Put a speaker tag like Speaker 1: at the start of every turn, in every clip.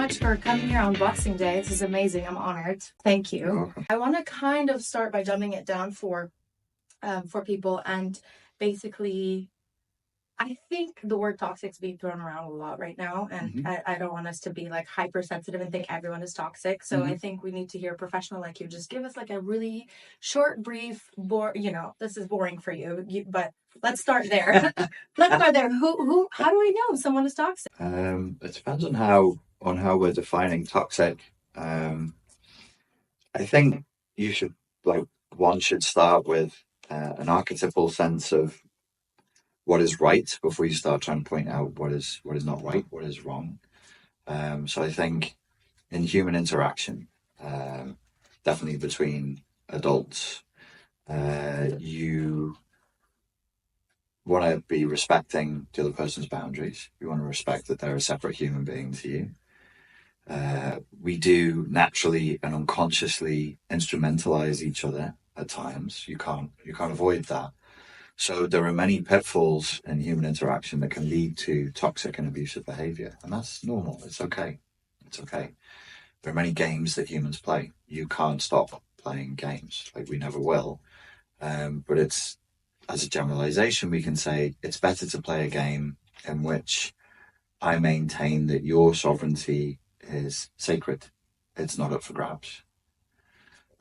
Speaker 1: much for coming here on Boxing Day. This is amazing. I'm honored. Thank you.
Speaker 2: You're welcome.
Speaker 1: I want to kind of start by dumbing it down for people, and basically, I think the word toxic is being thrown around a lot right now, and I don't want us to be like hypersensitive and think everyone is toxic. So I think we need to hear a professional like you just give us like a really short, brief, this is boring for you, but let's start there. Let's start there. How do we know someone is toxic?
Speaker 2: It depends on how we're defining toxic. I think one should start with an archetypal sense of what is right before you start trying to point out what is not right, what is wrong. So I think in human interaction, definitely between adults, you want to be respecting the other person's boundaries. You want to respect that they're a separate human being to you. We do naturally and unconsciously instrumentalize each other at times. You can't avoid that. So there are many pitfalls in human interaction that can lead to toxic and abusive behavior, and that's normal. It's okay. It's okay. There are many games that humans play. You can't stop playing games, like we never will. But it's, as a generalization, we can say it's better to play a game in which I maintain that your sovereignty is sacred. It's not up for grabs.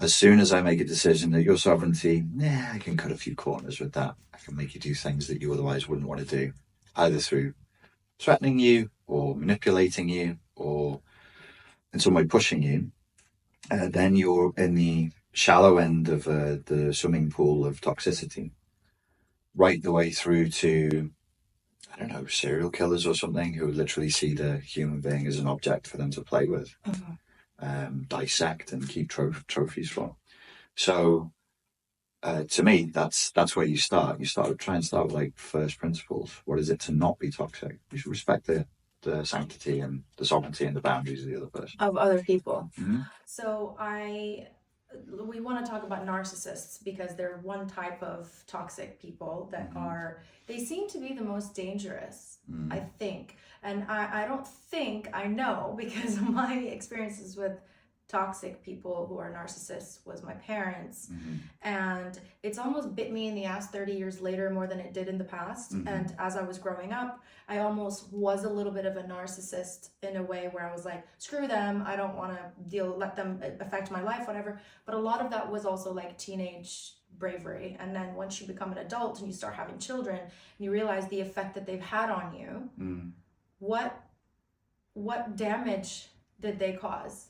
Speaker 2: As soon as I make a decision that your sovereignty, I can cut a few corners with that. I can make you do things that you otherwise wouldn't want to do, either through threatening you or manipulating you or in some way pushing you. Then you're in the shallow end of the swimming pool of toxicity, right the way through to, I don't know, serial killers or something who literally see the human being as an object for them to play with. Dissect and keep trophies from. So to me, that's where you start. You try and start with like first principles. What is it to not be toxic? You should respect the sanctity and the sovereignty and the boundaries of the other person.
Speaker 1: Of other people.
Speaker 2: Mm-hmm.
Speaker 1: So we want to talk about narcissists because they're one type of toxic people that they seem to be the most dangerous, I think. And I don't think, I know, because of my experiences with toxic people who are narcissists was my parents. And it's almost bit me in the ass 30 years later more than it did in the past. And as I was growing up, I almost was a little bit of a narcissist in a way where I was like, screw them, I don't want to let them affect my life, whatever. But a lot of that was also like teenage bravery. And then once you become an adult and you start having children and you realize the effect that they've had on you, what damage did they cause?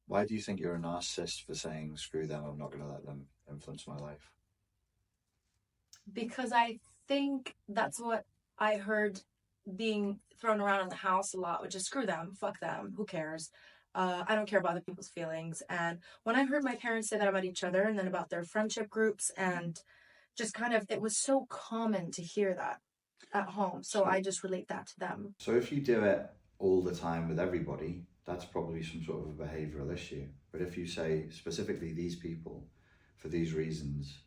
Speaker 2: Why do you think you're a narcissist for saying, screw them, I'm not going to let them influence my life?
Speaker 1: Because I think that's what I heard being thrown around in the house a lot, which is screw them, fuck them, who cares? I don't care about other people's feelings. And when I heard my parents say that about each other and then about their friendship groups and just kind of, it was so common to hear that at home. So I just relate that to them.
Speaker 2: So if you do it all the time with everybody, that's probably some sort of a behavioural issue. But if you say specifically these people, for these reasons,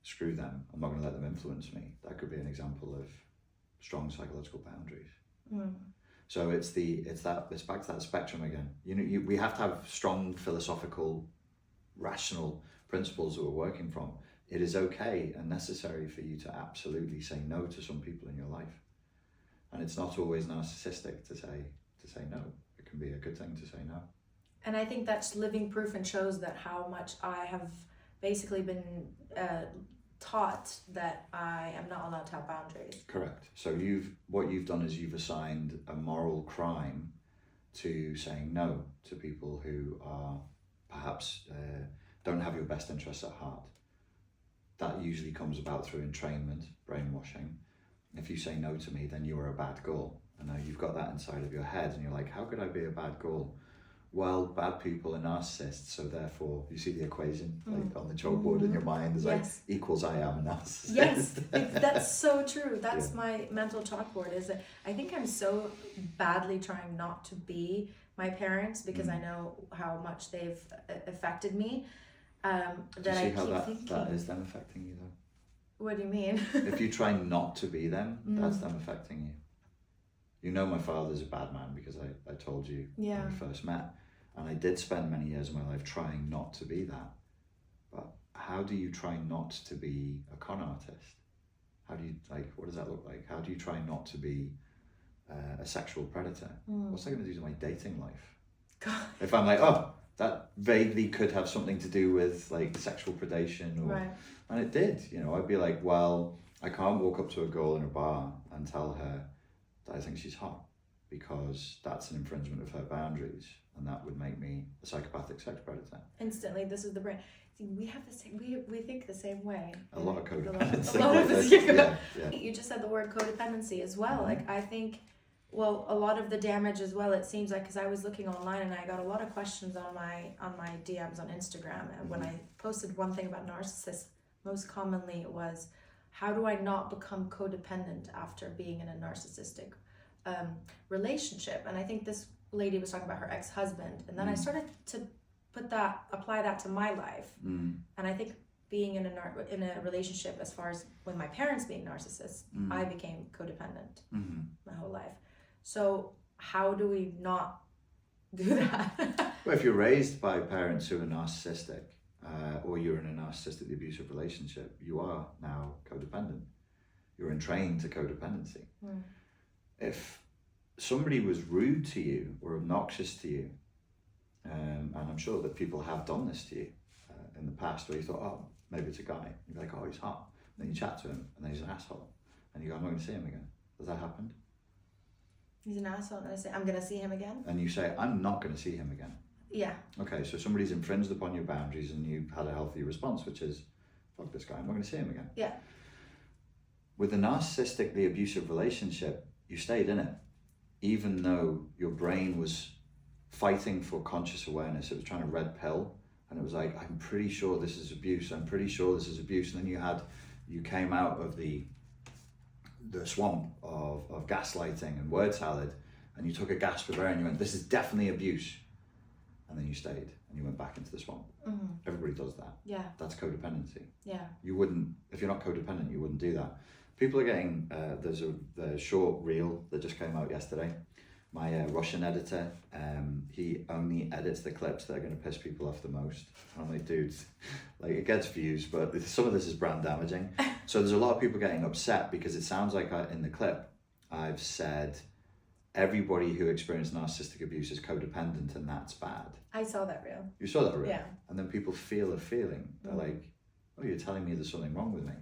Speaker 2: screw them, I'm not going to let them influence me, that could be an example of strong psychological boundaries. So it's back to that spectrum again. We have to have strong philosophical, rational principles that we're working from. It is okay and necessary for you to absolutely say no to some people in your life, and it's not always narcissistic to say no. It can be a good thing to say no.
Speaker 1: And I think that's living proof and shows that how much I have basically been taught that I am not allowed to have boundaries.
Speaker 2: Correct. So what you've done is you've assigned a moral crime to saying no to people who are perhaps don't have your best interests at heart. That usually comes about through entrainment, brainwashing. If you say no to me, then you are a bad girl. And now you've got that inside of your head and you're like, how could I be a bad girl? Well, bad people are narcissists, so therefore you see the equation like on the chalkboard in your mind is like equals I am a narcissist.
Speaker 1: Yes, that's so true. That's my mental chalkboard. Is that I think I'm so badly trying not to be my parents because I know how much they've affected me. That
Speaker 2: do you see
Speaker 1: I
Speaker 2: how
Speaker 1: keep thinking,
Speaker 2: that is them affecting you though?
Speaker 1: What do you mean?
Speaker 2: If you try not to be them, that's them affecting you. You know my father's a bad man because I told you
Speaker 1: Yeah.
Speaker 2: when we first met. And I did spend many years of my life trying not to be that. But how do you try not to be a con artist? How do you, like, what does that look like? How do you try not to be a sexual predator? What's that going to do to my dating life?
Speaker 1: God.
Speaker 2: If I'm like, oh, that vaguely could have something to do with like sexual predation, or,
Speaker 1: Right.
Speaker 2: and it did, you know, I'd be like, well, I can't walk up to a girl in a bar and tell her that I think she's hot, because that's an infringement of her boundaries, and that would make me a psychopathic sex predator.
Speaker 1: Instantly, this is the brain. See, we have the same. We think the same way.
Speaker 2: A lot of codependency.
Speaker 1: A lot of us.
Speaker 2: Yeah.
Speaker 1: You just said the word codependency as well. Like, I think, well, a lot of the damage as well, it seems like, because I was looking online and I got a lot of questions on my DMs on Instagram, and when I posted one thing about narcissists, most commonly it was, how do I not become codependent after being in a narcissistic relationship? And I think this lady was talking about her ex-husband, and then I started to apply that to my life. And I think being in a relationship, as far as with my parents being narcissists, I became codependent my whole life. So how do we not do that?
Speaker 2: Well, if you're raised by parents who are narcissistic, or you're in a narcissistically abusive relationship, you are now codependent. You're entrained to codependency. If somebody was rude to you or obnoxious to you, and I'm sure that people have done this to you in the past, where you thought, oh, maybe it's a guy. You're like, oh, he's hot. And then you chat to him, and then he's an asshole. And you go, I'm not going to see him again. Has that happened?
Speaker 1: He's an asshole, and I say, I'm going to see him again?
Speaker 2: And you say, I'm not going to see him again.
Speaker 1: Yeah.
Speaker 2: Okay, so somebody's infringed upon your boundaries, and you had a healthy response, which is, fuck this guy, I'm not going to see him again.
Speaker 1: Yeah.
Speaker 2: With a narcissistically abusive relationship, you stayed in it, even though your brain was fighting for conscious awareness. It was trying to red pill, and it was like, I'm pretty sure this is abuse, I'm pretty sure this is abuse. And then you came out of the swamp of gaslighting and word salad, and you took a gasp of air and you went, this is definitely abuse. And then you stayed and you went back into the swamp. Everybody does that.
Speaker 1: Yeah.
Speaker 2: That's codependency.
Speaker 1: Yeah.
Speaker 2: You wouldn't, if you're not codependent, you wouldn't do that. People are getting, there's the short reel that just came out yesterday. My Russian editor, he only edits the clips that are going to piss people off the most. I'm like, dude, like, it gets views, but some of this is brand damaging. So there's a lot of people getting upset because it sounds like in the clip, I've said everybody who experienced narcissistic abuse is codependent, and that's bad.
Speaker 1: I saw that reel.
Speaker 2: You saw that reel?
Speaker 1: Yeah.
Speaker 2: And then people feel a feeling. They're like, oh, you're telling me there's something wrong with me.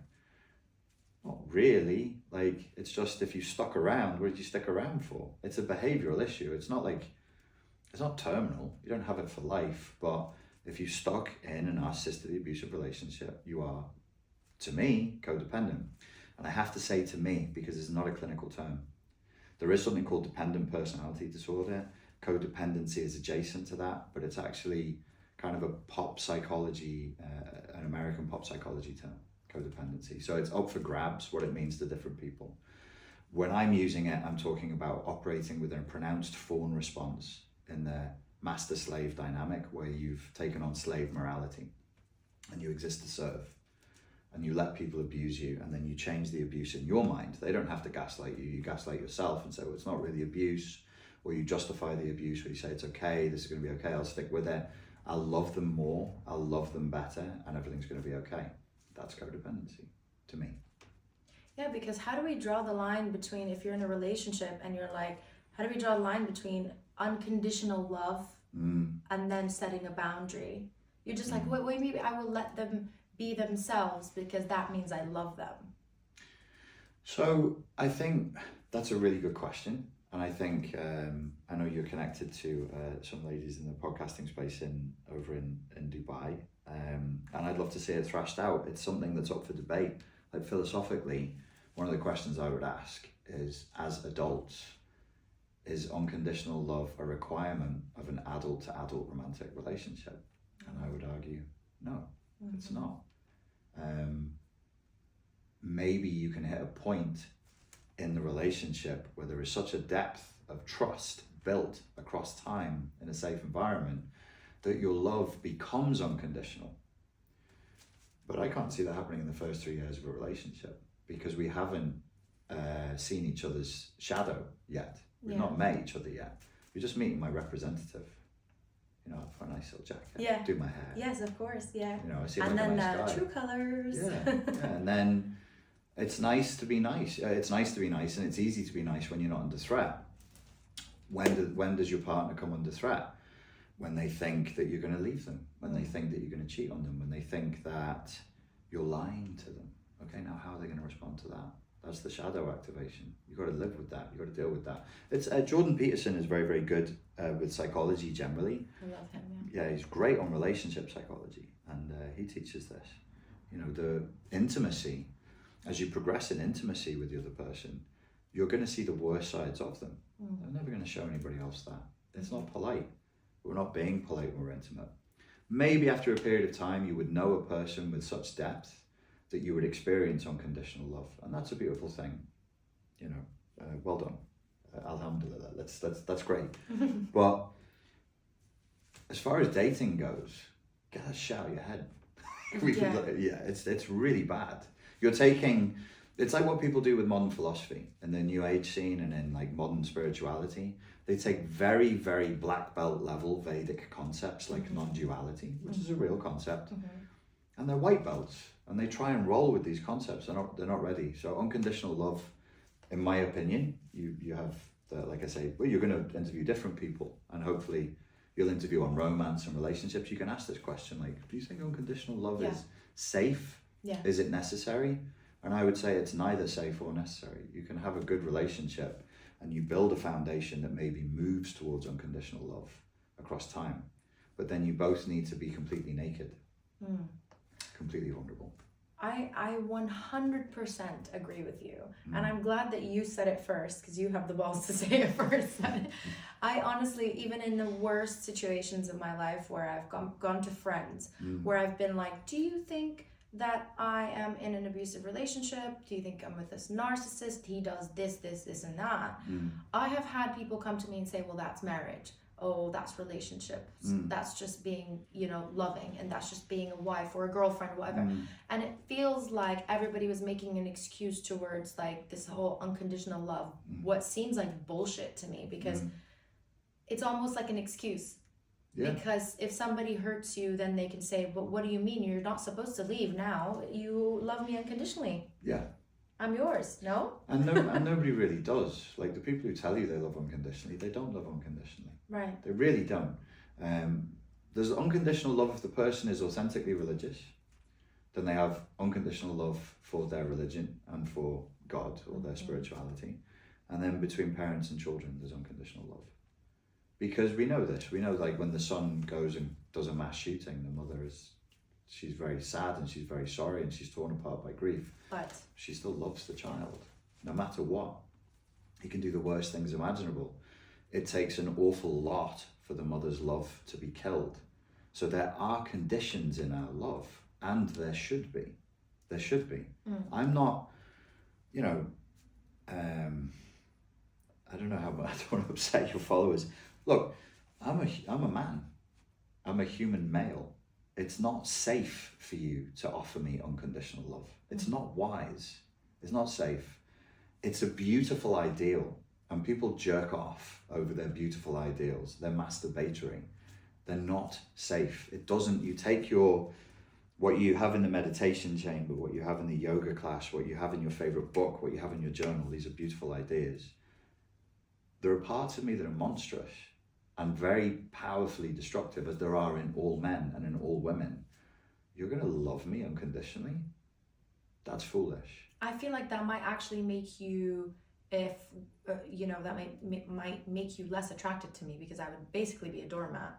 Speaker 2: Not really. Like, it's just, if you stuck around, what did you stick around for? It's a behavioral issue. It's not like, it's not terminal. You don't have it for life. But if you stuck in a narcissistically abusive relationship, you are, to me, codependent. And I have to say to me, because it's not a clinical term. There is something called dependent personality disorder. Codependency is adjacent to that, but it's actually kind of a pop psychology, an American pop psychology term, codependency. So it's up for grabs what it means to different people. When I'm using it, I'm talking about operating with a pronounced fawn response in the master-slave dynamic, where you've taken on slave morality and you exist to serve. And you let people abuse you, and then you change the abuse in your mind. They don't have to gaslight you. You gaslight yourself and say, well, it's not really abuse, or you justify the abuse, or you say, it's okay, this is going to be okay, I'll stick with it. I'll love them more, I'll love them better, and everything's going to be okay. That's codependency to me.
Speaker 1: Yeah, because how do we draw the line between, if you're in a relationship and you're like, how do we draw the line between unconditional love and then setting a boundary? You're just like, wait, maybe I will let them be themselves because that means I love them.
Speaker 2: So I think that's a really good question. And I think, I know you're connected to some ladies in the podcasting space over in Dubai. And I'd love to see it thrashed out. It's something that's up for debate. Like, philosophically, one of the questions I would ask is, as adults, is unconditional love a requirement of an adult-to-adult romantic relationship? And I would argue, no, it's not. Maybe you can hit a point in the relationship where there is such a depth of trust built across time in a safe environment that your love becomes unconditional. But I can't see that happening in the first 3 years of a relationship, because we haven't seen each other's shadow yet. We've not met each other yet. You're just meeting my representative. You know, I put a nice little jacket, do my hair.
Speaker 1: Yes, of course, yeah.
Speaker 2: You know, I seem
Speaker 1: and
Speaker 2: like
Speaker 1: then
Speaker 2: a nice guy.
Speaker 1: true colors.
Speaker 2: And then it's nice to be nice. It's nice to be nice, and it's easy to be nice when you're not under threat. When does your partner come under threat? When they think that you're going to leave them, when they think that you're going to cheat on them, when they think that you're lying to them. Okay, now how are they going to respond to that? That's the shadow activation. You've got to live with that. You've got to deal with that. It's Jordan Peterson is very, very good with psychology generally.
Speaker 1: I love him,
Speaker 2: Yeah, he's great on relationship psychology, and he teaches this. You know, the intimacy, as you progress in intimacy with the other person, you're going to see the worst sides of them. They're never going to show anybody else that. It's not polite. We're not being polite when we're intimate. Maybe after a period of time, you would know a person with such depth that you would experience unconditional love, and that's a beautiful thing. You know, well done, alhamdulillah. That's great. But as far as dating goes, get that shit out of your head. It's really bad. You're taking. It's like what people do with modern philosophy and the New Age scene and in like modern spirituality. They take very, very black belt level Vedic concepts like non-duality, which is a real concept, and they're white belts, and they try and roll with these concepts. They're not ready. So unconditional love, in my opinion, you have the, like I say, well, you're going to interview different people, and hopefully you'll interview on romance and relationships. You can ask this question like, do you think unconditional love is safe? Is it necessary? And I would say it's neither safe or necessary. You can have a good relationship and you build a foundation that maybe moves towards unconditional love across time. But then you both need to be completely naked, completely vulnerable.
Speaker 1: I 100% agree with you. And I'm glad that you said it first, because you have the balls to say it first. I honestly, even in the worst situations of my life where I've gone to friends, where I've been like, do you think that I am in an abusive relationship? Do you think I'm with this narcissist? He does this, and that. I have had people come to me and say, well, that's marriage. Oh, that's relationship. That's just being, loving. And that's just being a wife or a girlfriend, whatever. And it feels like everybody was making an excuse towards like this whole unconditional love. What seems like bullshit to me, because it's almost like an excuse. Because if somebody hurts you, then they can say, but what do you mean? You're not supposed to leave now. You love me unconditionally. Yeah. I'm yours, no?
Speaker 2: And nobody really does. Like the people who tell you they love unconditionally, they don't love unconditionally.
Speaker 1: Right.
Speaker 2: They really don't. There's unconditional love if the person is authentically religious. Then they have unconditional love for their religion and for God or their spirituality. And then between parents and children, there's unconditional love. Because we know this. We know like when the son goes and does a mass shooting, the mother she's very sad and she's very sorry and she's torn apart by grief.
Speaker 1: But
Speaker 2: she still loves the child, no matter what. He can do the worst things imaginable. It takes an awful lot for the mother's love to be killed. So there are conditions in our love, and there should be. There should be. I'm not, I don't know how much I don't want to upset your followers. Look, I'm a man. I'm a human male. It's not safe for you to offer me unconditional love. It's not wise. It's not safe. It's a beautiful ideal, and people jerk off over their beautiful ideals. They're masturbatory. They're not safe. It doesn't, you take what you have in the meditation chamber, what you have in the yoga class, what you have in your favorite book, what you have in your journal, these are beautiful ideas. There are parts of me that are monstrous and very powerfully destructive, as there are in all men and in all women. You're going to love me unconditionally? That's foolish.
Speaker 1: I feel like that might actually make you, that might make you less attracted to me, because I would basically be a doormat.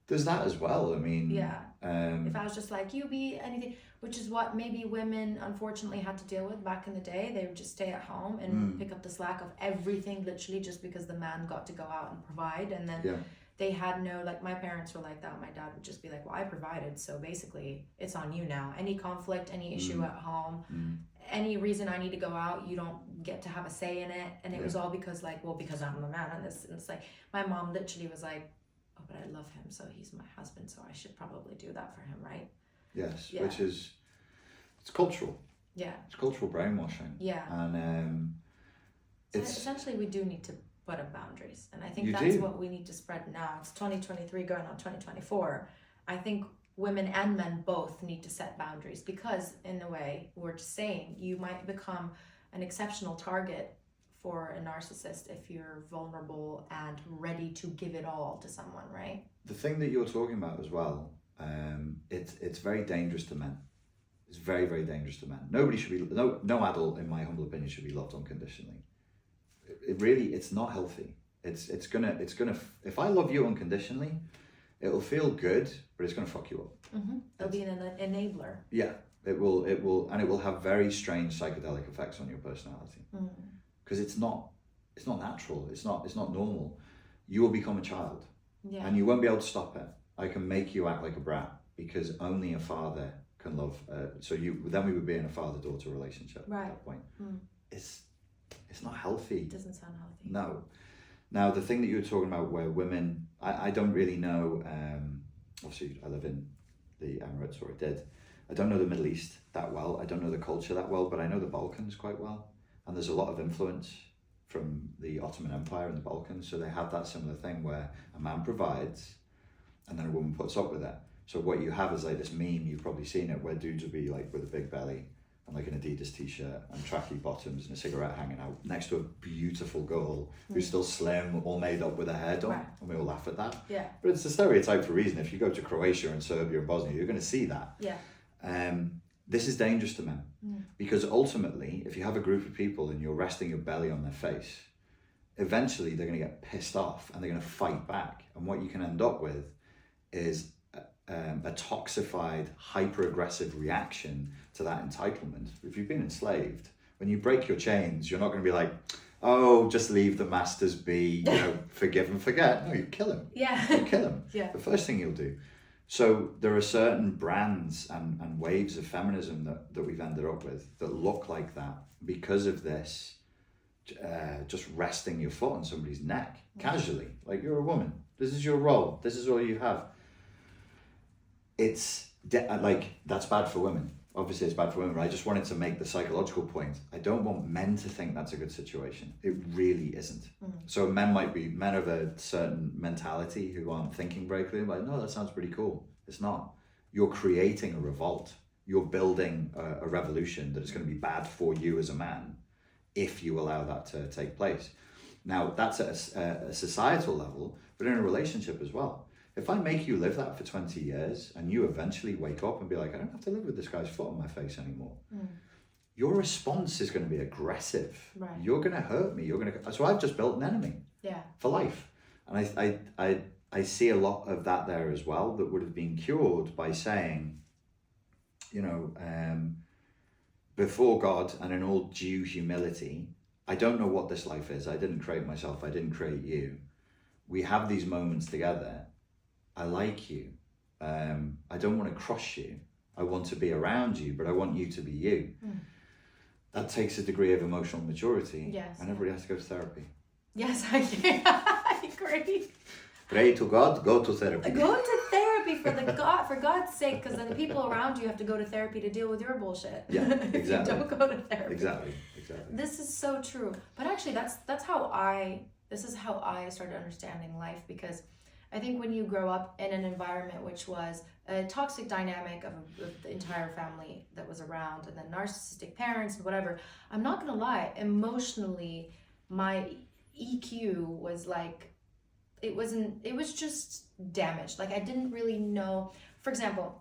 Speaker 2: There's that as well. I mean,
Speaker 1: if I was just like, you be anything, which is what maybe women unfortunately had to deal with back in the day. They would just stay at home and pick up the slack of everything, literally just because the man got to go out and provide. And then they had no, like my parents were like that. My dad would just be like, well, I provided, so basically it's on you now. Any conflict, any issue at home, any reason I need to go out, you don't get to have a say in it. And it was all because because I'm a man. And it's like, my mom literally was like, oh, but I love him, so he's my husband, so I should probably do that for him, right?
Speaker 2: Yes, which is, it's cultural.
Speaker 1: Yeah.
Speaker 2: It's cultural brainwashing.
Speaker 1: Yeah.
Speaker 2: And
Speaker 1: essentially we do need to put up boundaries. And I think
Speaker 2: You
Speaker 1: that's
Speaker 2: do.
Speaker 1: what we need to spread now. It's 2023 going on 2024. I think women and men both need to set boundaries, because in a way, we're just saying, you might become an exceptional target for a narcissist if you're vulnerable and ready to give it all to someone, right?
Speaker 2: The thing that you're talking about as well, it's very dangerous to men. It's very, very dangerous to men. Nobody should be, no adult, in my humble opinion, should be loved unconditionally. It really, it's not healthy. It's gonna, if I love you unconditionally, it'll feel good, but it's gonna fuck you up.
Speaker 1: Mm-hmm. It'll be an enabler.
Speaker 2: Yeah, it will, and it will have very strange psychedelic effects on your personality. Because it's not natural. It's not normal. You will become a child, and you won't be able to stop it. I can make you act like a brat, because only a father can love. Then we would be in a father-daughter relationship at that point. It's not healthy.
Speaker 1: It doesn't sound healthy.
Speaker 2: No. Now, the thing that you were talking about, where women, I don't really know. Obviously, I live in the Emirates, or I did. I don't know the Middle East that well. I don't know the culture that well, but I know the Balkans quite well. And there's a lot of influence from the Ottoman Empire in the Balkans. So they have that similar thing where a man provides and then a woman puts up with it. So what you have is like this meme, you've probably seen it, where dudes will be like with a big belly and like an Adidas t-shirt and tracky bottoms and a cigarette hanging out next to a beautiful girl who's still slim, all made up with her hair done. Right. And we all laugh at that.
Speaker 1: Yeah.
Speaker 2: But it's a stereotype for a reason. If you go to Croatia and Serbia and Bosnia, you're going to see that.
Speaker 1: Yeah.
Speaker 2: This is dangerous to men, because ultimately, if you have a group of people and you're resting your belly on their face, eventually they're going to get pissed off and they're going to fight back. And what you can end up with is a toxified, hyper-aggressive reaction to that entitlement. If you've been enslaved, when you break your chains, you're not going to be like, oh, just leave the masters be, forgive and forget. No, you kill him.
Speaker 1: Yeah.
Speaker 2: You kill him.
Speaker 1: Yeah.
Speaker 2: The first thing you'll do. So there are certain brands and waves of feminism that we've ended up with that look like that because of this, just resting your foot on somebody's neck casually, like you're a woman. This is your role. This is all you have. It's that's bad for women. Obviously, it's bad for women, but I just wanted to make the psychological point. I don't want men to think that's a good situation. It really isn't. So men of a certain mentality who aren't thinking very clearly, like, no, that sounds pretty cool. It's not. You're creating a revolt. You're building a revolution that is going to be bad for you as a man if you allow that to take place. Now, that's at a societal level, but in a relationship as well. If I make you live that for 20 years and you eventually wake up and be like, I don't have to live with this guy's foot on my face anymore, your response is going to be aggressive.
Speaker 1: Right.
Speaker 2: You're going to hurt me. So I've just built an enemy for life. And I see a lot of that there as well that would have been cured by saying, before God and in all due humility, I don't know what this life is. I didn't create myself. I didn't create you. We have these moments together. I like you. I don't want to crush you. I want to be around you, but I want you to be you. That takes a degree of emotional maturity.
Speaker 1: Yes.
Speaker 2: And everybody has to go to therapy.
Speaker 1: Yes, I agree.
Speaker 2: Pray to God, go to therapy.
Speaker 1: Go to therapy for God's sake, because then the people around you have to go to therapy to deal with your bullshit.
Speaker 2: Yeah, exactly.
Speaker 1: If you don't go to therapy.
Speaker 2: Exactly.
Speaker 1: This is so true. But actually, this is how I started understanding life, because I think when you grow up in an environment which was a toxic dynamic of the entire family that was around, and then narcissistic parents and whatever, I'm not gonna lie, emotionally, my EQ was like, it was just damaged. Like, I didn't really know. For example,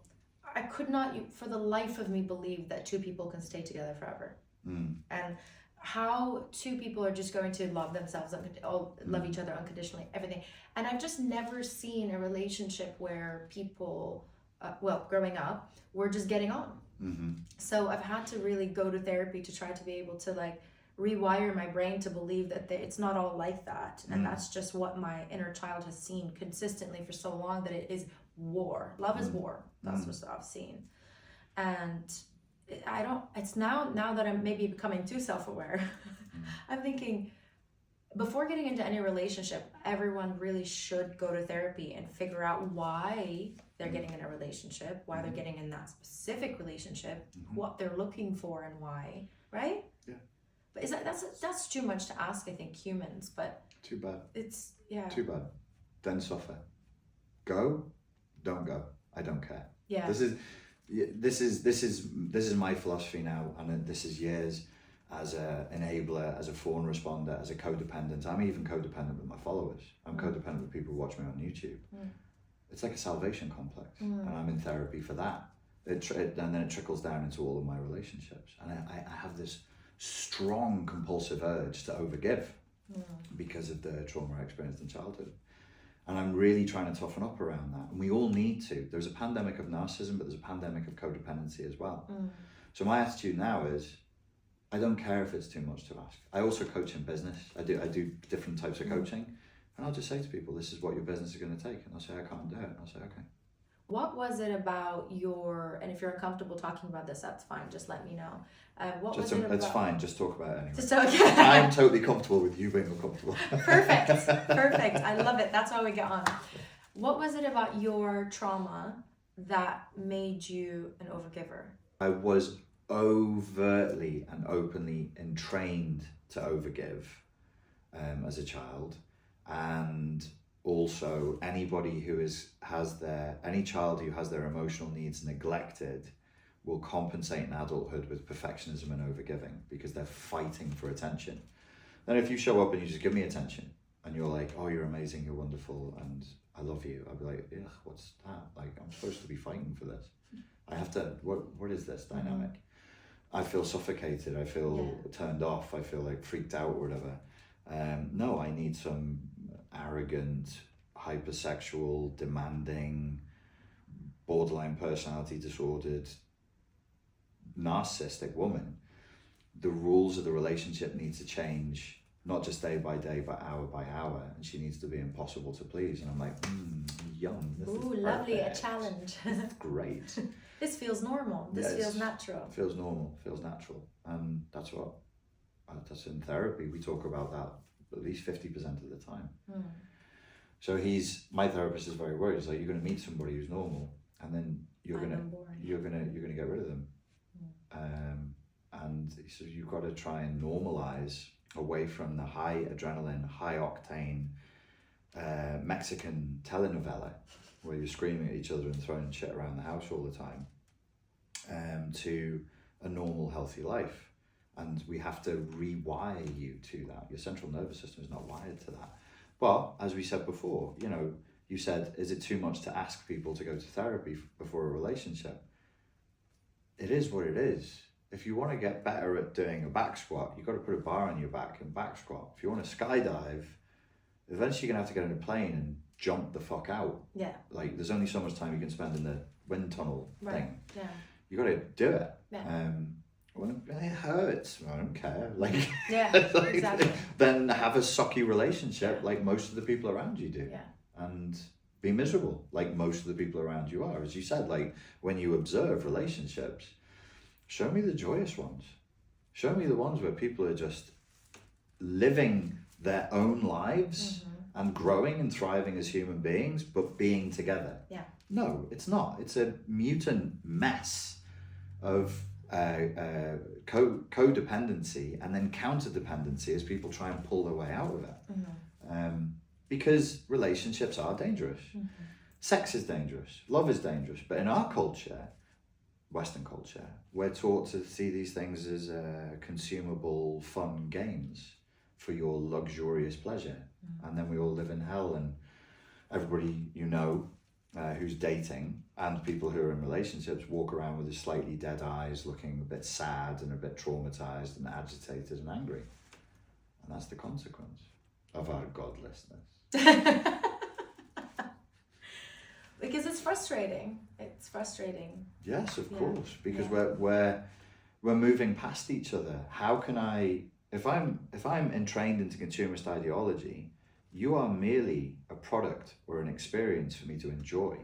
Speaker 1: I could not for the life of me believe that two people can stay together forever. And how two people are just going to love themselves, love each other unconditionally, everything. And I've just never seen a relationship where people, growing up, were just getting on. So I've had to really go to therapy to try to be able to rewire my brain to believe that it's not all like that. And that's just what my inner child has seen consistently for so long, that it is war. Love is war. That's what I've seen. And it's now that I'm maybe becoming too self-aware, I'm thinking, before getting into any relationship, everyone really should go to therapy and figure out why they're getting in a relationship, why they're getting in that specific relationship, what they're looking for and why, right?
Speaker 2: Yeah.
Speaker 1: But is that's too much to ask, I think, humans, but
Speaker 2: Too bad.
Speaker 1: it's, yeah.
Speaker 2: Too bad. Then suffer. Go, don't go. I don't care.
Speaker 1: Yeah.
Speaker 2: This is my philosophy now, and this is years as a enabler, as a fawn responder, as a codependent. I'm even codependent with my followers. I'm codependent with people who watch me on YouTube. It's like a salvation complex, and I'm in therapy for that. And then it trickles down into all of my relationships, and I have this strong compulsive urge to overgive because of the trauma I experienced in childhood. And I'm really trying to toughen up around that. And we all need to. There's a pandemic of narcissism, but there's a pandemic of codependency as well. So my attitude now is, I don't care if it's too much to ask. I also coach in business. I do different types of coaching. And I'll just say to people, this is what your business is going to take. And they'll say, I can't do it. And I'll say, okay.
Speaker 1: What was it about and if you're uncomfortable talking about this, that's fine. Just let me know.
Speaker 2: It's fine. Just talk about it anyway.
Speaker 1: Just okay.
Speaker 2: I'm totally comfortable with you being uncomfortable.
Speaker 1: Perfect. I love it. That's why we get on. What was it about your trauma that made you an overgiver?
Speaker 2: I was overtly and openly entrained to overgive as a child, and also anybody who any child who has their emotional needs neglected will compensate in adulthood with perfectionism and overgiving because they're fighting for attention. Then if you show up and you just give me attention and you're like, oh, you're amazing, you're wonderful, and I love you, I'll be like, ugh, what's that? Like, I'm supposed to be fighting for this. I have to, what is this dynamic? I feel suffocated, I feel turned off, I feel like freaked out or whatever. No, I need some arrogant, hypersexual, demanding, borderline personality disordered, narcissistic woman. The rules of the relationship need to change, not just day by day, but hour by hour. And she needs to be impossible to please. And I'm like, yum. This
Speaker 1: Ooh,
Speaker 2: is
Speaker 1: lovely,
Speaker 2: perfect.
Speaker 1: a challenge.
Speaker 2: Great.
Speaker 1: This feels normal. This feels natural.
Speaker 2: Feels normal, feels natural. And that's in therapy. We talk about that at least 50% of the time. So my therapist is very worried. He's like, you're going to meet somebody who's normal, and then you're gonna get rid of them. And he says you've got to try and normalize away from the high adrenaline, high octane Mexican telenovela where you're screaming at each other and throwing shit around the house all the time, to a normal, healthy life. And we have to rewire you to that. Your central nervous system is not wired to that. But as we said before, you said, is it too much to ask people to go to therapy before a relationship? It is what it is. If you want to get better at doing a back squat, you've got to put a bar on your back and back squat. If you want to skydive, eventually you're going to have to get on a plane and jump the fuck out.
Speaker 1: Yeah.
Speaker 2: Like, there's only so much time you can spend in the wind tunnel thing.
Speaker 1: Yeah.
Speaker 2: You got to do it.
Speaker 1: Yeah.
Speaker 2: When it hurts, I don't care. Like,
Speaker 1: yeah,
Speaker 2: like,
Speaker 1: exactly.
Speaker 2: Then have a sucky relationship like most of the people around you do.
Speaker 1: Yeah.
Speaker 2: And be miserable like most of the people around you are. As you said, like, when you observe relationships, show me the joyous ones. Show me the ones where people are just living their own lives and growing and thriving as human beings, but being together.
Speaker 1: Yeah.
Speaker 2: No, it's not. It's a mutant mess of codependency and then counterdependency as people try and pull their way out of it. Because relationships are dangerous. Sex is dangerous. Love is dangerous. But in our culture, Western culture, we're taught to see these things as consumable, fun games for your luxurious pleasure. And then we all live in hell, and everybody who's dating and people who are in relationships walk around with slightly dead eyes, looking a bit sad and a bit traumatized and agitated and angry. And that's the consequence of our godlessness.
Speaker 1: Because it's frustrating. It's frustrating.
Speaker 2: Yes, of course, because we're moving past each other. How can I, if I'm entrained into consumerist ideology, you are merely a product or an experience for me to enjoy.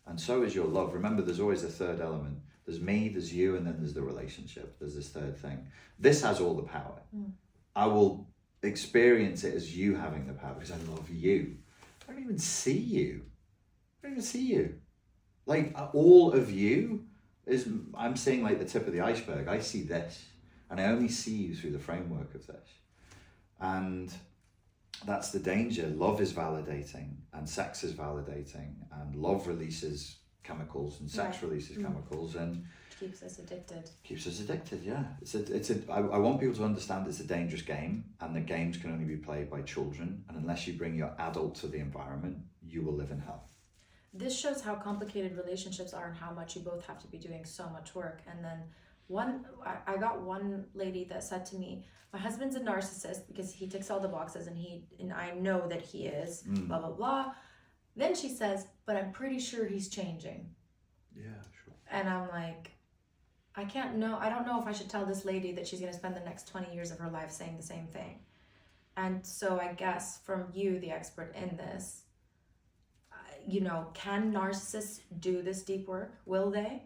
Speaker 2: And so is your love. Remember, there's always a third element. There's me, there's you, and then there's the relationship. There's this third thing. This has all the power. I will experience it as you having the power because I love you. I don't even see you. Like, all of you I'm seeing like the tip of the iceberg. I see this. And I only see you through the framework of this. And that's the danger. Love is validating, and sex is validating, and love releases chemicals, and sex releases chemicals, and
Speaker 1: keeps us addicted.
Speaker 2: Yeah. I want people to understand it's a dangerous game, and that games can only be played by children, and unless you bring your adult to the environment, you will live in hell.
Speaker 1: This shows how complicated relationships are and how much you both have to be doing so much work. And then I got one lady that said to me, my husband's a narcissist because he ticks all the boxes, and I know that he is, blah, blah, blah. Then she says, but I'm pretty sure he's changing.
Speaker 2: Yeah, sure.
Speaker 1: And I'm like, I don't know if I should tell this lady that she's going to spend the next 20 years of her life saying the same thing. And so I guess from you, the expert in this, can narcissists do this deep work? Will they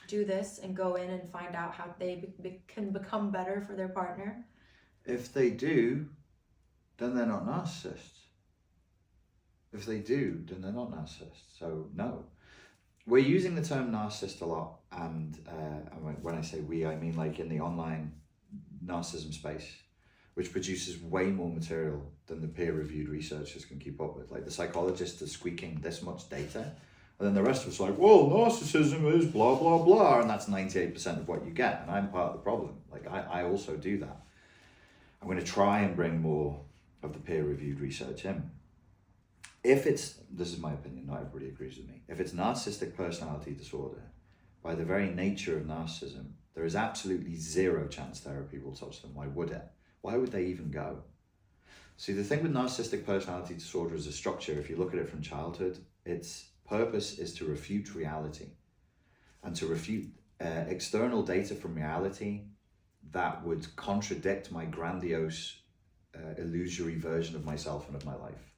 Speaker 1: do this and go in and find out how they can become better for their partner?
Speaker 2: If they do, then they're not narcissists. If they do, then they're not narcissists. So no. We're using the term narcissist a lot, and when I say we, I mean like in the online narcissism space, which produces way more material than the peer-reviewed researchers can keep up with. Like the psychologists are squeaking this much data, and then the rest of us are like, well, narcissism is blah, blah, blah, and that's 98% of what you get, and I'm part of the problem. Like I also do that. I'm going to try and bring more of the peer-reviewed research in. This is my opinion, not everybody agrees with me. If it's narcissistic personality disorder, by the very nature of narcissism, there is absolutely zero chance therapy will touch them. Why would it? Why would they even go? See, the thing with narcissistic personality disorder is a structure. If you look at it from childhood, its purpose is to refute reality and to refute external data from reality that would contradict my grandiose, illusory version of myself and of my life.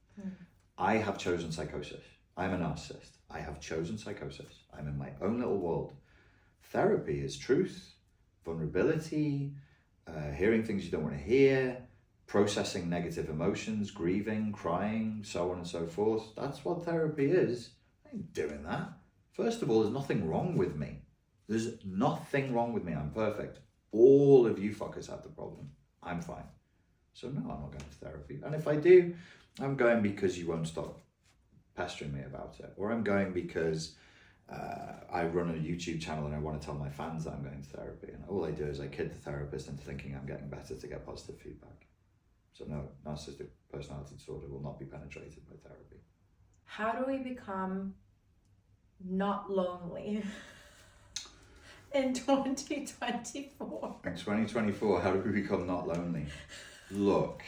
Speaker 2: I have chosen psychosis. I'm a narcissist. I have chosen psychosis. I'm in my own little world. Therapy is truth, vulnerability, hearing things you don't want to hear, processing negative emotions, grieving, crying, so on and so forth. That's what therapy is. I ain't doing that. First of all, there's nothing wrong with me. There's nothing wrong with me. I'm perfect. All of you fuckers have the problem. I'm fine. So no, I'm not going to therapy. And if I do, I'm going because you won't stop pestering me about it. Or I'm going because I run a YouTube channel and I want to tell my fans that I'm going to therapy. And all I do is I kid the therapist into thinking I'm getting better to get positive feedback. So no, narcissistic personality disorder will not be penetrated by therapy.
Speaker 1: How do we become not lonely in 2024?
Speaker 2: In 2024, how do we become not lonely? Look,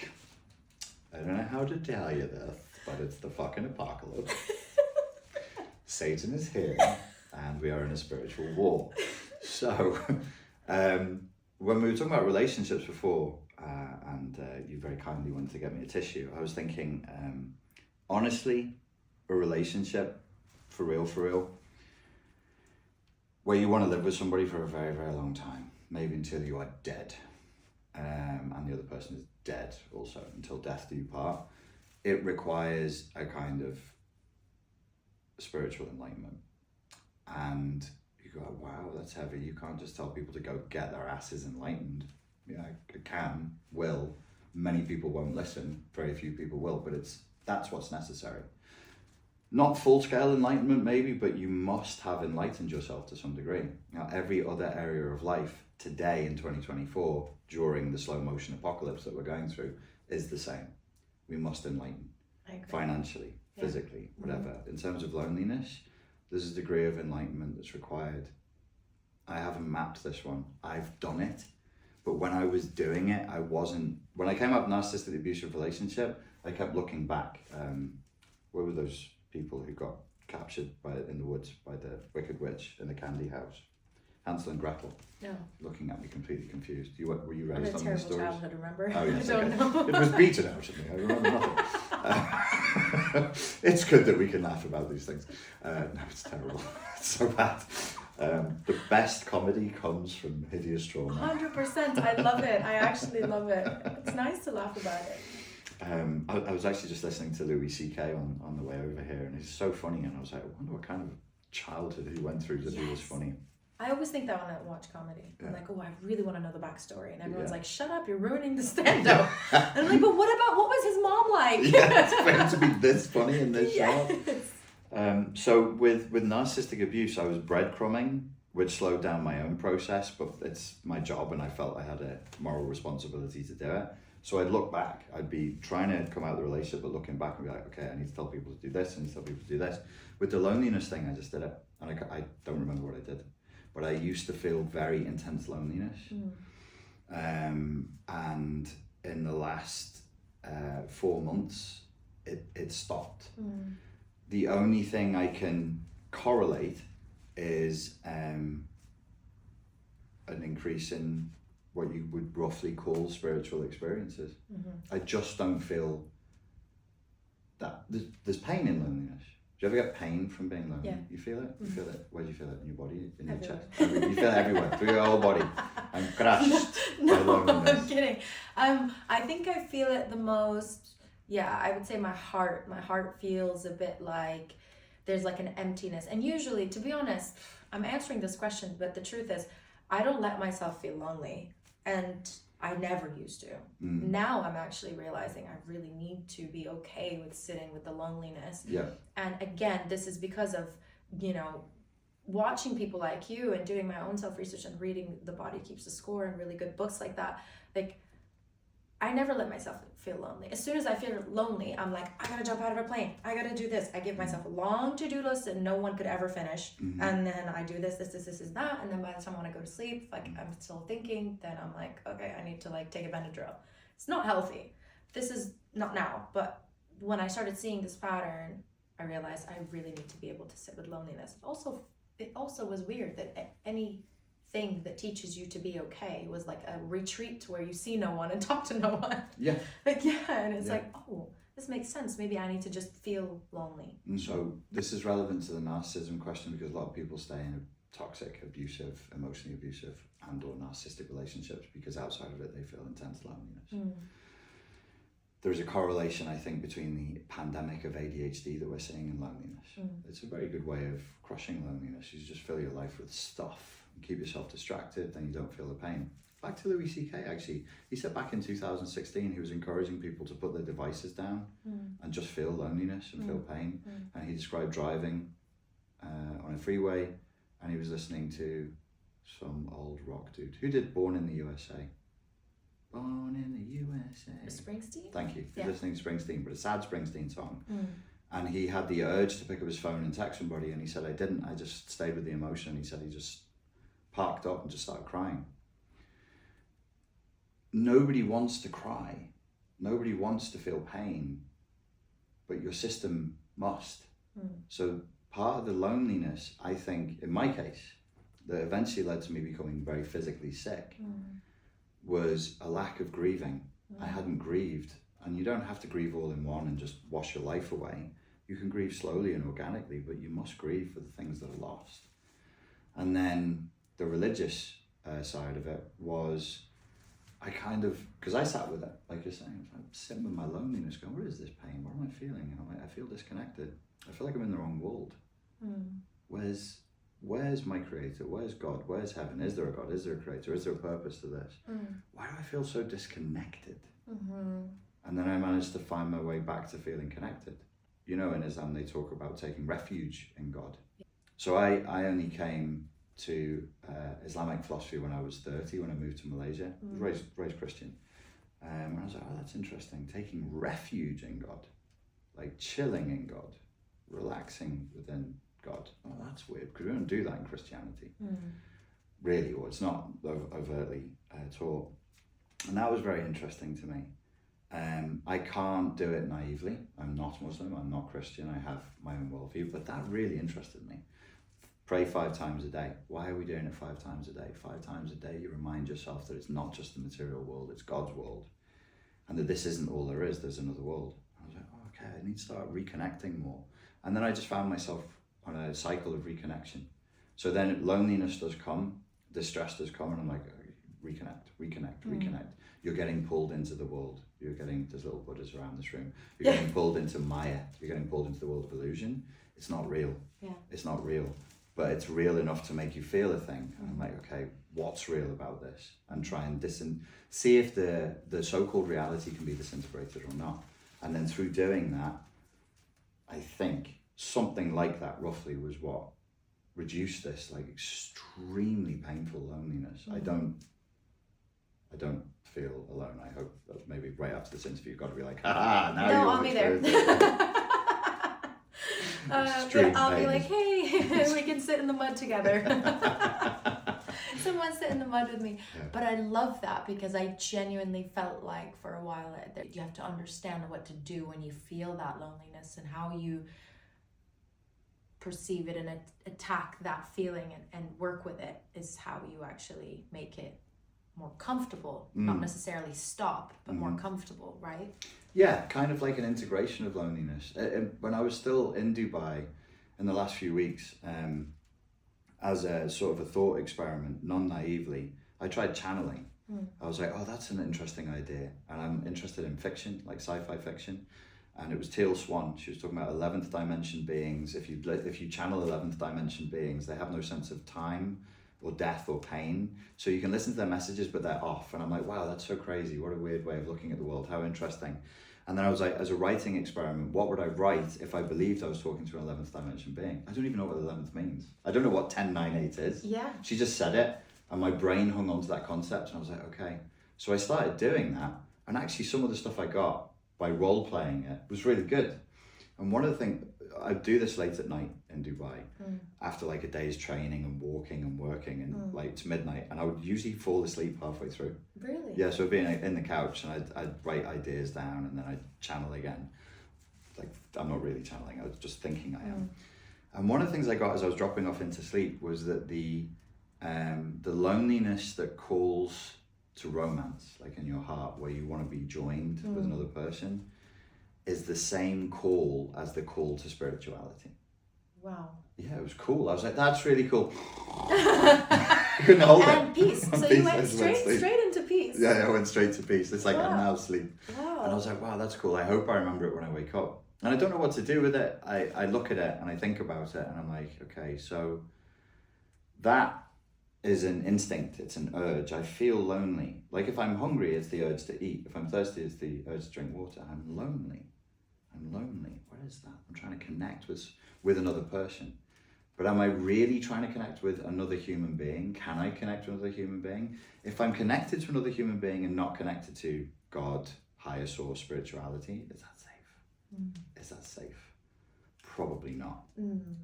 Speaker 2: I don't know how to tell you this, but it's the fucking apocalypse. Satan is here, and we are in a spiritual war. So, when we were talking about relationships before, and you very kindly wanted to get me a tissue, I was thinking, honestly, a relationship, for real, where you want to live with somebody for a very, very long time, maybe until you are dead, and the other person is dead also, until death do you part, it requires a kind of spiritual enlightenment. And you go, wow, that's heavy. You can't just tell people to go get their asses enlightened. Yeah, it can, will. Many people won't listen, very few people will, but that's what's necessary. Not full-scale enlightenment maybe, but you must have enlightened yourself to some degree. Now, every other area of life today in 2024, during the slow motion apocalypse that we're going through, is the same. We must enlighten. Financially, physically, whatever. In terms of loneliness, there's a degree of enlightenment that's required. I haven't mapped this one. I've done it. But when I was doing it, when I came out of a narcissistic abusive relationship, I kept looking back. What were those people who got captured in the woods by the Wicked Witch in the candy house? Hansel and Gretel. No. Looking at me completely confused. Were you raised on these stories?
Speaker 1: I had a terrible childhood, remember?
Speaker 2: Oh yes,
Speaker 1: I don't know.
Speaker 2: It was beaten out of me. I remember nothing. It's good that we can laugh about these things. No, it's terrible. It's so bad. The best comedy comes from hideous trauma.
Speaker 1: 100%. I love it. I actually love it. It's nice to laugh about it.
Speaker 2: I was actually just listening to Louis C.K. on the way over here, and he's so funny, and I was like, I wonder what kind of childhood he went through that he was funny.
Speaker 1: I always think that when I watch comedy. I'm
Speaker 2: Yeah.
Speaker 1: like, oh, I really want to know the backstory. And everyone's
Speaker 2: Yeah.
Speaker 1: like, shut up, you're ruining the stand-up. And I'm like, but what was his mom like?
Speaker 2: Yeah, it's going to be this funny in this
Speaker 1: Yes.
Speaker 2: show. So with narcissistic abuse, I was breadcrumbing, which slowed down my own process, but it's my job and I felt I had a moral responsibility to do it. So I'd look back, I'd be trying to come out of the relationship, but looking back and be like, okay, I need to tell people to do this, I need to tell people to do this. With the loneliness thing, I just did it. And I don't remember what I did, but I used to feel very intense loneliness. And in the last 4 months, it stopped. The only thing I can correlate is an increase in what you would roughly call spiritual experiences. I just don't feel that there's pain in loneliness. Do you ever get pain from being lonely?
Speaker 1: Yeah.
Speaker 2: You feel it? You feel it? Where do you feel it? In your body? In your
Speaker 1: Everywhere.
Speaker 2: chest? You feel it everywhere, through your whole body. I'm crushed by
Speaker 1: No,
Speaker 2: loneliness.
Speaker 1: I'm kidding. I think I feel it the most. Yeah, I would say my heart. My heart feels a bit like there's like an emptiness. And usually, to be honest, I'm answering this question, but the truth is, I don't let myself feel lonely, and I never used to. Now I'm actually realizing I really need to be okay with sitting with the loneliness.
Speaker 2: Yeah.
Speaker 1: And again, this is because of, watching people like you and doing my own self-research and reading The Body Keeps the Score and really good books like that. Like, I never let myself feel lonely. As soon as I feel lonely, I'm like, I gotta jump out of a plane. I gotta do this. I give myself a long to-do list that no one could ever finish. And then I do this, that. And then by the time I wanna go to sleep, like I'm still thinking, then I'm like, okay, I need to like take a Benadryl. It's not healthy. This is not now, but when I started seeing this pattern, I realized I really need to be able to sit with loneliness. It also was weird that anything that teaches you to be okay was like a retreat where you see no one and talk to no one.
Speaker 2: Yeah.
Speaker 1: Like, yeah, and it's like, oh, this makes sense. Maybe I need to just feel lonely.
Speaker 2: And so this is relevant to the narcissism question because a lot of people stay in toxic, abusive, emotionally abusive and or narcissistic relationships because outside of it they feel intense loneliness. There's a correlation, I think, between the pandemic of ADHD that we're seeing and loneliness. It's a very good way of crushing loneliness. You just fill your life with stuff and keep yourself distracted, then you don't feel the pain. Back to Louis C.K. actually, he said back in 2016 he was encouraging people to put their devices down and just feel loneliness and feel pain. And he described driving on a freeway and he was listening to some old rock dude who did Born in the USA. Born in the USA.
Speaker 1: Springsteen?
Speaker 2: Thank you.
Speaker 1: Yeah.
Speaker 2: He's listening to Springsteen, but a sad Springsteen song. And he had the urge to pick up his phone and text somebody, and he said, I didn't. I just stayed with the emotion. He said he just parked up and just started crying. Nobody wants to cry. Nobody wants to feel pain, but your system must. So part of the loneliness, I think, in my case, that eventually led to me becoming very physically sick was a lack of grieving. I hadn't grieved, and you don't have to grieve all in one and just wash your life away. You can grieve slowly and organically, but you must grieve for the things that are lost. And then the religious side of it was, I kind of, because I sat with it, like you're saying, I'm sitting with my loneliness going, what is this pain? What am I feeling? And I'm like, I feel disconnected. I feel like I'm in the wrong world. Where's my creator? Where's God? Where's heaven? Is there a God? Is there a creator? Is there a purpose to this? Why do I feel so disconnected? And then I managed to find my way back to feeling connected. You know, in Islam, they talk about taking refuge in God. So I only came to Islamic philosophy when I was 30, when I moved to Malaysia. I was raised Christian. And I was like, oh, that's interesting. Taking refuge in God, like chilling in God, relaxing within God. Oh, that's weird, because we don't do that in Christianity. Really, or it's not overtly taught. And that was very interesting to me. I can't do it naively. I'm not Muslim, I'm not Christian, I have my own worldview, but that really interested me. Pray 5 times a day. Why are we doing it 5 times a day? 5 times a day you remind yourself that it's not just the material world, it's God's world. And that this isn't all there is, there's another world. I was like, oh, okay, I need to start reconnecting more. And then I just found myself on a cycle of reconnection. So then loneliness does come, distress does come, and I'm like, reconnect. You're getting pulled into the world. You're getting, there's little Buddhas around this room. You're getting pulled into Maya. You're getting pulled into the world of illusion. It's not real. It's not real. but it's real enough to make you feel a thing. And I'm like, okay, what's real about this? And try and see if the so-called reality can be disintegrated or not. And then through doing that, I think something like that roughly was what reduced this like extremely painful loneliness. I don't feel alone. I hope that maybe right after this interview, you've got to be like, now
Speaker 1: no, I'll be there. I'll be like, hey, we can sit in the mud together. Someone sit in the mud with me.
Speaker 2: Yeah.
Speaker 1: But I love that because I genuinely felt like for a while that you have to understand what to do when you feel that loneliness and how you perceive it and attack that feeling and work with it is how you actually make it more comfortable, not necessarily stop, but more comfortable, right?
Speaker 2: Yeah, kind of like an integration of loneliness. When I was still in Dubai in the last few weeks, as a sort of a thought experiment, non-naively, I tried channeling. I was like, oh, that's an interesting idea. And I'm interested in fiction, like sci-fi fiction. And it was Teal Swan. She was talking about 11th dimension beings. If you channel 11th dimension beings, they have no sense of time or death or pain. So you can listen to their messages, but they're off. And I'm like, wow, that's so crazy. What a weird way of looking at the world. How interesting. And then I was like, as a writing experiment, what would I write if I believed I was talking to an 11th dimension being? I don't even know what 11th means. I don't know what 1098 is.
Speaker 1: Yeah.
Speaker 2: She just said it, and my brain hung on to that concept, and I was like, okay. So I started doing that, and actually some of the stuff I got by role-playing it was really good. And one of the things, I do this late at night in Dubai, after like a day's training and walking and working, and like it's midnight, and I would usually fall asleep halfway through.
Speaker 1: Really?
Speaker 2: Yeah, so I'd be in the couch, and I'd write ideas down, and then I'd channel again. Like, I'm not really channeling, I was just thinking I am. And one of the things I got as I was dropping off into sleep was that the loneliness that calls to romance, like in your heart, where you want to be joined with another person, is the same call as the call to spirituality.
Speaker 1: Wow.
Speaker 2: Yeah, it was cool. I was like, that's really cool. I couldn't hold it.
Speaker 1: And peace. So you went straight into peace.
Speaker 2: Yeah, I went straight to peace. It's like, I'm now asleep.
Speaker 1: Wow.
Speaker 2: And I was like, wow, that's cool. I hope I remember it when I wake up. And I don't know what to do with it. I look at it and I think about it and I'm like, okay, so that is an instinct. It's an urge. I feel lonely. Like if I'm hungry, it's the urge to eat. If I'm thirsty, it's the urge to drink water. I'm lonely. What is that? I'm trying to connect with another person. But am I really trying to connect with another human being? Can I connect with another human being? If I'm connected to another human being and not connected to God, higher source, spirituality, is that safe? Is that safe? Probably not.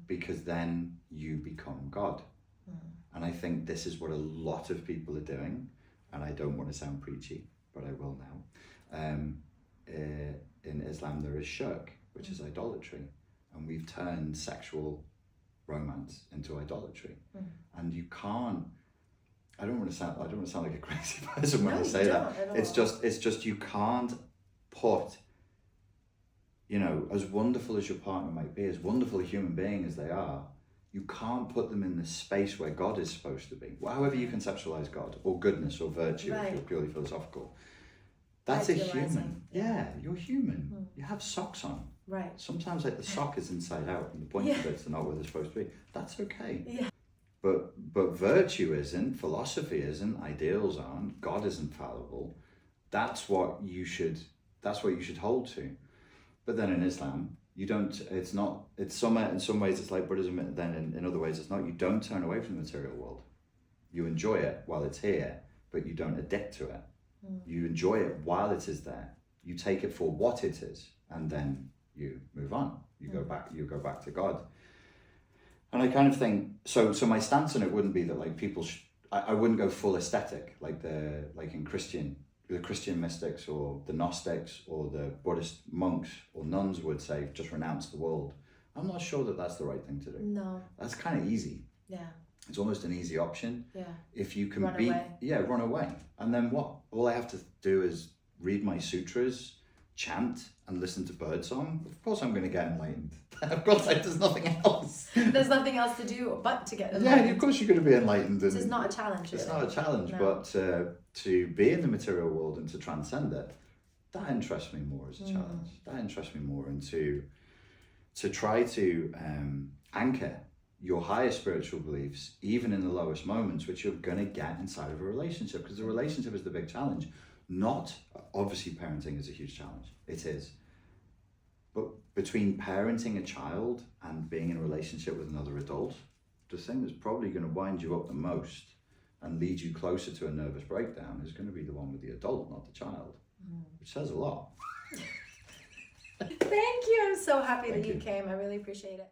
Speaker 2: Because then you become God. And I think this is what a lot of people are doing. And I don't want to sound preachy, but I will now. In Islam, there is shirk, which is idolatry. And we've turned sexual romance into idolatry. And you can't, I don't want to sound like a crazy person when I say that. It's just you can't put, as wonderful as your partner might be, as wonderful a human being as they are, you can't put them in the space where God is supposed to be. However you conceptualize God, or goodness, or virtue, if you're purely philosophical. That's a human. Yeah, you're human. You have socks on.
Speaker 1: Right.
Speaker 2: Sometimes like the sock is inside out and the pointy bits are not where they're supposed to be. That's okay.
Speaker 1: Yeah.
Speaker 2: But virtue isn't, philosophy isn't, ideals aren't, God isn't fallible. That's what you should hold to. But then in Islam, in some ways it's like Buddhism, and then in other ways it's not. You don't turn away from the material world. You enjoy it while it's here, but you don't addict to it. You enjoy it while it is there. You take it for what it is, and then you move on. You go back to God. And I kind of think so my stance on it wouldn't be that like people I wouldn't go full aesthetic like in the Christian mystics or the Gnostics or the Buddhist monks or nuns would say, just renounce the world. I'm not sure that that's the right thing to do.
Speaker 1: No.
Speaker 2: That's kind of easy.
Speaker 1: Yeah.
Speaker 2: It's almost an easy option.
Speaker 1: Yeah.
Speaker 2: If you can
Speaker 1: run away.
Speaker 2: And then what? All I have to do is read my sutras, chant, and listen to birdsong. Of course I'm going to get enlightened. Of course, there's nothing else.
Speaker 1: There's nothing else to do but to get enlightened.
Speaker 2: Yeah, of course you're going to be enlightened.
Speaker 1: This is not a challenge.
Speaker 2: It's not a challenge, but to be in the material world and to transcend it, that interests me more as a challenge. That interests me more, and to try to anchor your higher spiritual beliefs, even in the lowest moments, which you're going to get inside of a relationship, because the relationship is the big challenge. Not, obviously parenting is a huge challenge, it is. But between parenting a child and being in a relationship with another adult, the thing that's probably going to wind you up the most and lead you closer to a nervous breakdown is going to be the one with the adult, not the child, which says a lot.
Speaker 1: Thank you. I'm so happy
Speaker 2: Thank
Speaker 1: that you
Speaker 2: you.
Speaker 1: came. I really appreciate it.